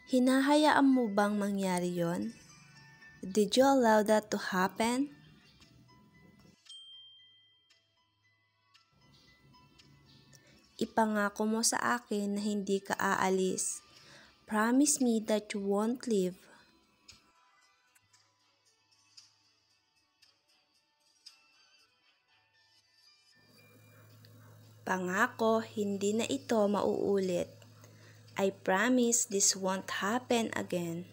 Hinahayaan mo bang mangyari yon? Did you allow that to happen? Ipangako mo sa akin na hindi ka aalis. Promise me that you won't leave. Pangako, hindi na ito mauulit. I promise this won't happen again.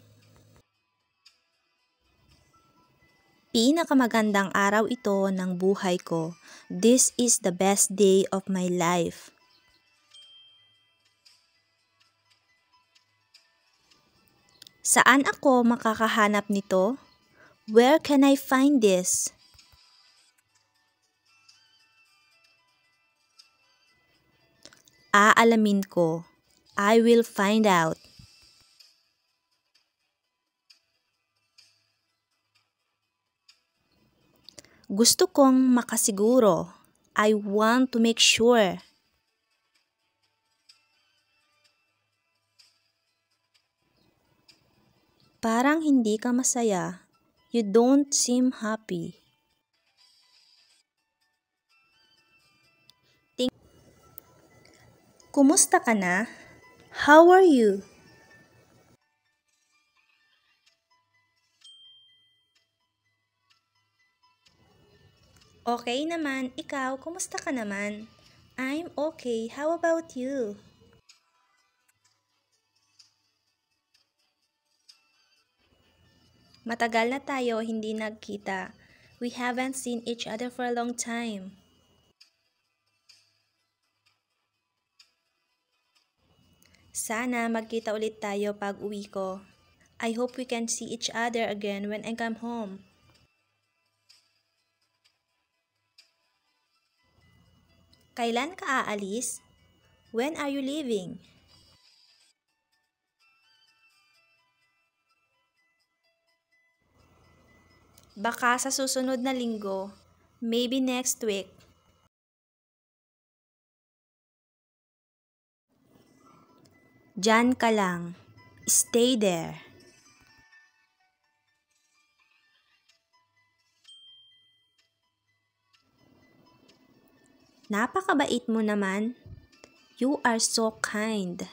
Pinakamagandang araw ito ng buhay ko. This is the best day of my life. Saan ako makakahanap nito? Where can I find this? Aalamin ko. I will find out. Gusto kong makasiguro. I want to make sure. Parang hindi ka masaya. You don't seem happy. Kumusta ka na? How are you? Okay naman. Ikaw, kumusta ka naman? I'm okay. How about you? Matagal na tayo hindi nagkita. We haven't seen each other for a long time. Sana magkita ulit tayo pag uwi ko. I hope we can see each other again when I come home. Kailan ka aalis? When are you leaving? Baka sa susunod na linggo. Maybe next week. Diyan ka lang. Stay there. Napakabait mo naman. You are so kind.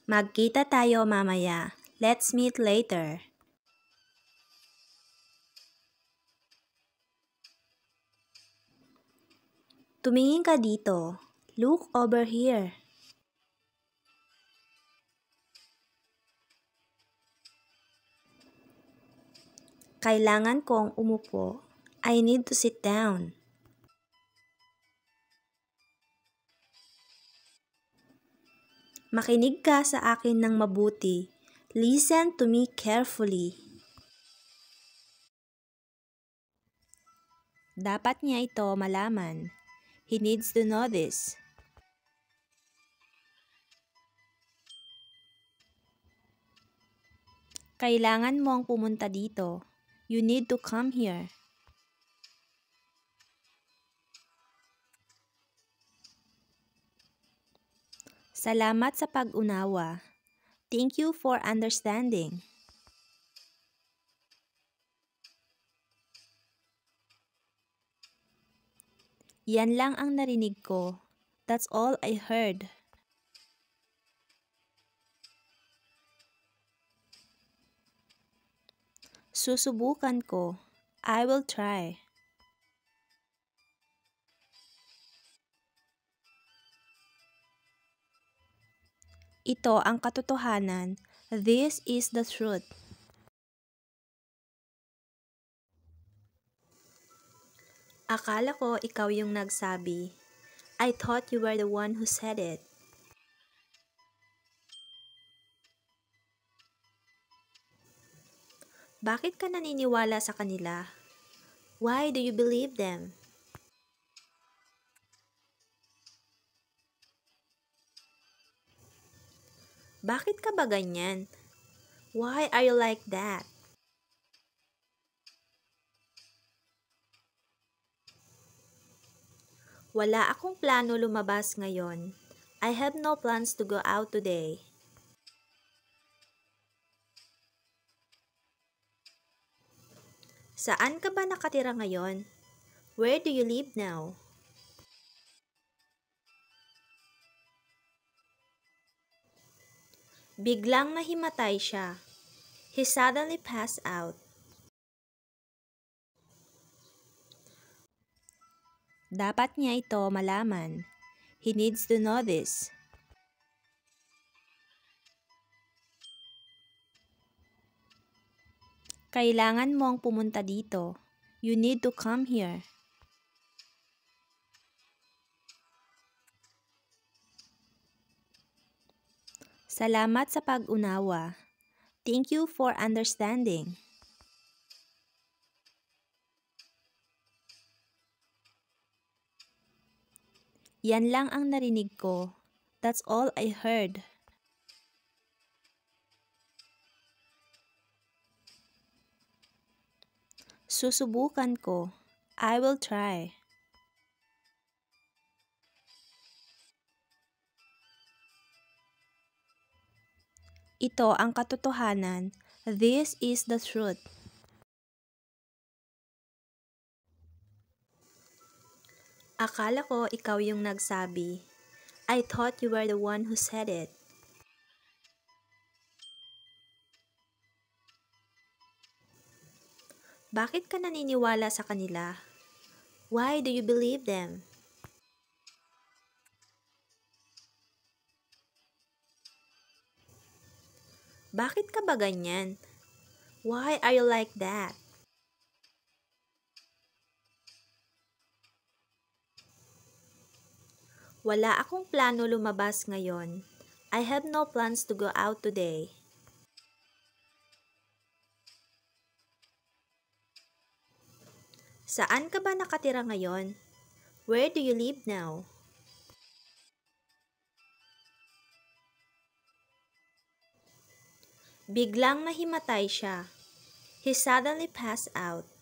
Magkita tayo mamaya. Let's meet later. Tumingin ka dito. Look over here. Kailangan kong umupo. I need to sit down. Makinig ka sa akin ng mabuti. Listen to me carefully. Dapat niya ito malaman. He needs to know this. Kailangan mong pumunta dito. You need to come here. Salamat sa pag-unawa. Thank you for understanding. Yan lang ang narinig ko. That's all I heard. Susubukan ko. I will try. Ito ang katotohanan. This is the truth. Akala ko ikaw yung nagsabi. I thought you were the one who said it. Bakit ka naniniwala sa kanila? Why do you believe them? Bakit ka ba ganyan? Why are you like that? Wala akong plano lumabas ngayon. I have no plans to go out today. Saan ka ba nakatira ngayon? Where do you live now? Biglang nahimatay siya. He suddenly passed out. Dapat niya ito malaman. He needs to know this. Kailangan mong pumunta dito. You need to come here. Salamat sa pag-unawa. Thank you for understanding. Yan lang ang narinig ko. That's all I heard. Susubukan ko. I will try. Ito ang katotohanan. This is the truth. Akala ko ikaw yung nagsabi. I thought you were the one who said it. Bakit ka naniniwala sa kanila? Why do you believe them? Bakit ka ba ganyan? Why are you like that? Wala akong plano lumabas ngayon. I have no plans to go out today. Saan ka ba nakatira ngayon? Where do you live now? Biglang nahimatay siya. He suddenly passed out.